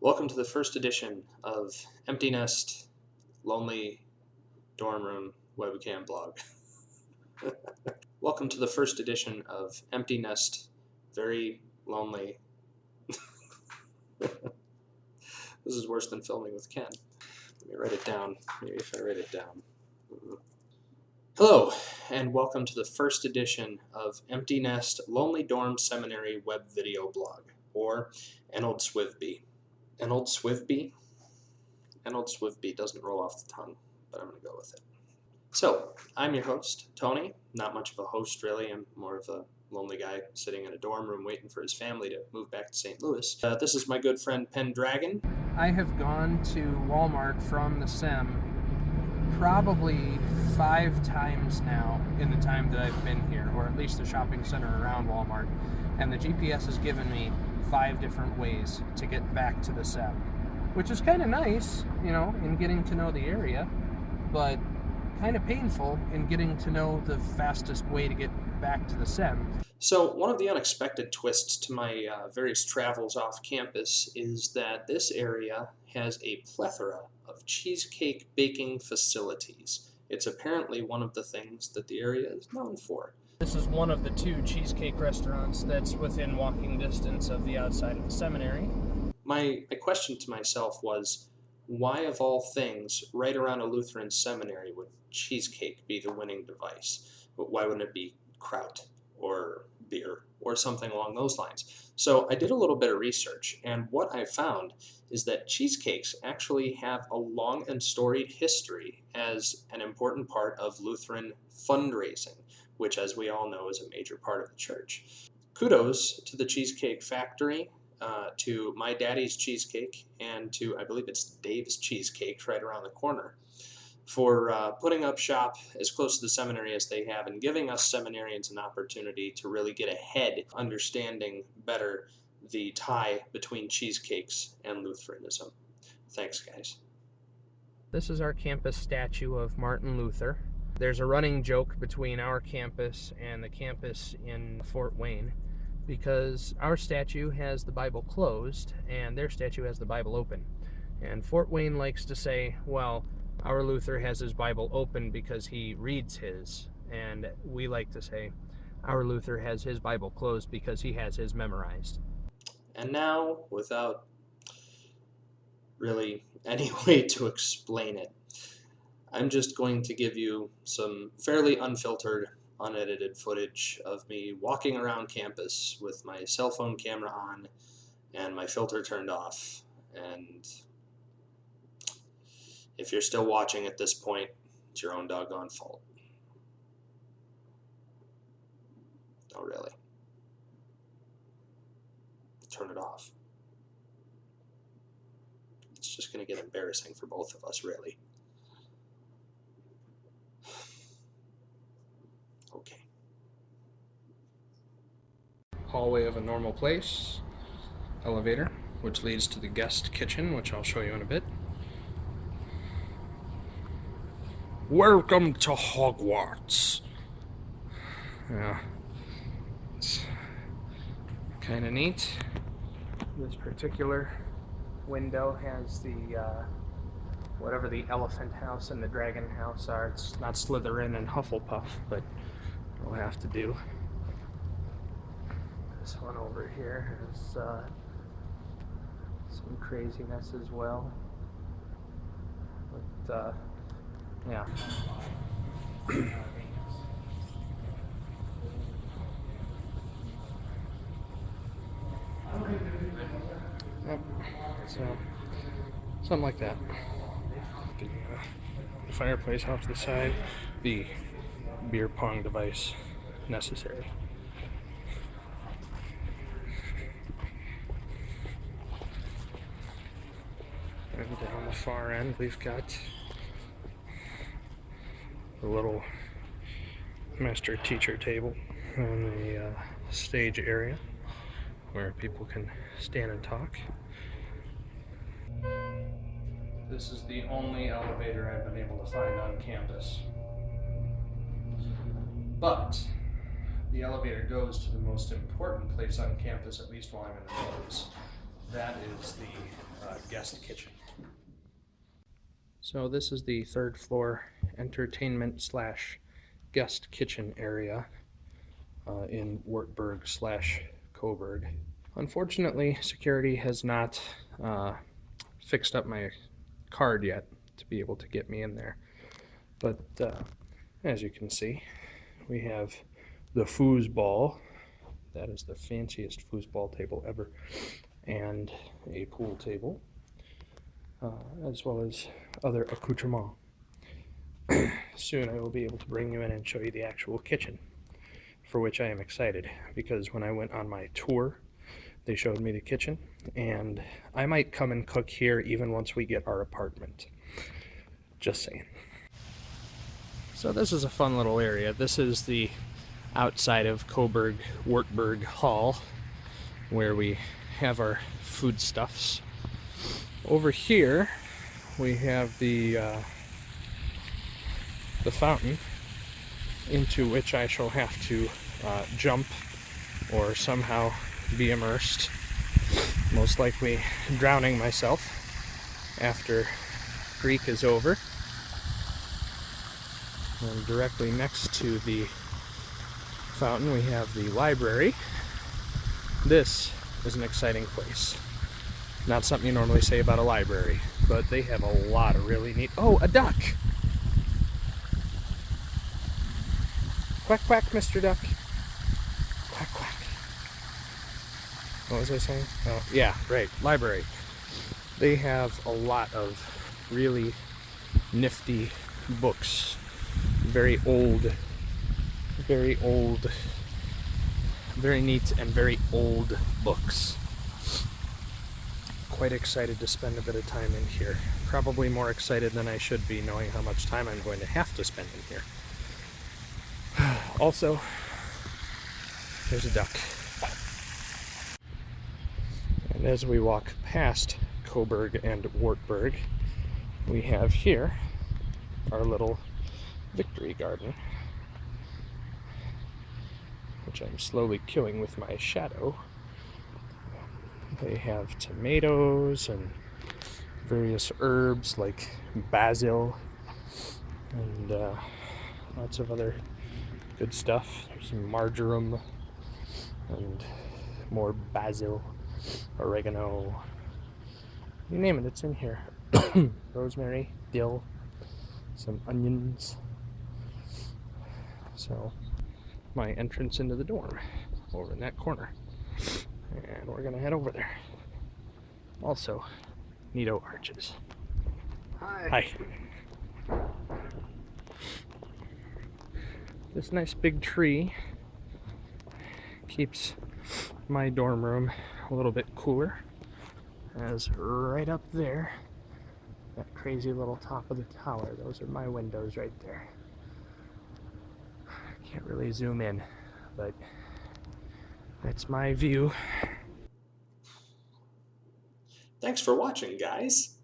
Welcome to the first edition of Empty Nest, Lonely Dorm Room Webcam Blog. Welcome to the first edition of Empty Nest, Very Lonely. This is worse than filming with Ken. Let me write it down. Maybe if I write it down. Hello, and welcome to the first edition of Empty Nest, Lonely Dorm Seminary Web Video Blog, or Enldswvb. Enldswvb? Enldswvb doesn't roll off the tongue, but I'm going to go with it. So, I'm your host, Tony. Not much of a host, really. I'm more of a lonely guy sitting in a dorm room waiting for his family to move back to St. Louis. This is my good friend Pendragon. I have gone to Walmart from the Sem probably 5 times now in the time that I've been here, or at least the shopping center around Walmart, and the GPS has given me 5 different ways to get back to the Sem, which is kind of nice, you know, in getting to know the area, but kind of painful in getting to know the fastest way to get back to the Sem. So one of the unexpected twists to my various travels off campus is that this area has a plethora of cheesecake baking facilities. It's apparently one of the things that the area is known for. This is one of the 2 cheesecake restaurants that's within walking distance of the outside of the seminary. My question to myself was, why of all things, right around a Lutheran seminary, would cheesecake be the winning device? Why wouldn't it be kraut or beer or something along those lines? So I did a little bit of research, and what I found is that cheesecakes actually have a long and storied history as an important part of Lutheran fundraising, which, as we all know, is a major part of the church. Kudos to the Cheesecake Factory, to My Daddy's Cheesecake, and to, I believe it's Dave's Cheesecake right around the corner, for putting up shop as close to the seminary as they have and giving us seminarians an opportunity to really get ahead, understanding better the tie between cheesecakes and Lutheranism. Thanks, guys. This is our campus statue of Martin Luther. There's a running joke between our campus and the campus in Fort Wayne, because our statue has the Bible closed and their statue has the Bible open. And Fort Wayne likes to say, well, our Luther has his Bible open because he reads his, and we like to say our Luther has his Bible closed because he has his memorized. And now, without really any way to explain it, I'm just going to give you some fairly unfiltered, unedited footage of me walking around campus with my cell phone camera on and my filter turned off. And if you're still watching at this point, it's your own doggone fault. Oh, really? Turn it off. It's just going to get embarrassing for both of us, really. Okay. Hallway of a normal place, elevator, which leads to the guest kitchen, which I'll show you in a bit. Welcome to Hogwarts. Yeah, it's kind of neat. This particular window has the whatever the elephant house and the dragon house are. It's not Slytherin and Hufflepuff, but it'll have to do. This one over here has some craziness as well. But yeah. Yep. So something like that. The fireplace off to the side, the beer pong device necessary. And down the far end, we've got the little master-teacher table and the stage area where people can stand and talk. This is the only elevator I've been able to find on campus. But the elevator goes to the most important place on campus, at least while I'm in the rooms. That is the guest kitchen. So this is the third floor entertainment slash guest kitchen area in Wartburg slash Coburg. Unfortunately, security has not fixed up my card yet to be able to get me in there. But as you can see, we have the foosball. That is the fanciest foosball table ever. And a pool table, as well as other accoutrements. Soon I will be able to bring you in and show you the actual kitchen, for which I am excited, because when I went on my tour, they showed me the kitchen, and I might come and cook here even once we get our apartment. Just saying. So this is a fun little area. This is the outside of Coburg Wartburg Hall, where we have our foodstuffs. Over here we have the fountain, into which I shall have to jump or somehow be immersed, most likely drowning myself after Greek is over. And directly next to the fountain we have the library. This is an exciting place. Not something you normally say about a library, but they have a lot of really neat... Oh, a duck! Quack, quack, Mr. Duck. Quack, quack. What was I saying? Oh, yeah, right, library. They have a lot of really nifty books. Very old, very neat and very old books. Quite excited to spend a bit of time in here. Probably more excited than I should be, knowing how much time I'm going to have to spend in here. Also, there's a duck. And as we walk past Coburg and Wartburg, we have here our little victory garden, which I'm slowly killing with my shadow. They have tomatoes and various herbs like basil and lots of other good stuff. There's some marjoram and more basil, oregano, you name it, it's in here. Rosemary, dill, some onions. So my entrance into the dorm over in that corner, and we're gonna head over there. Also, neato arches. Hi. Hi. This nice big tree keeps my dorm room a little bit cooler, as right up there, that crazy little top of the tower, those are my windows right there. Can't really zoom in, but that's my view. Thanks for watching, guys.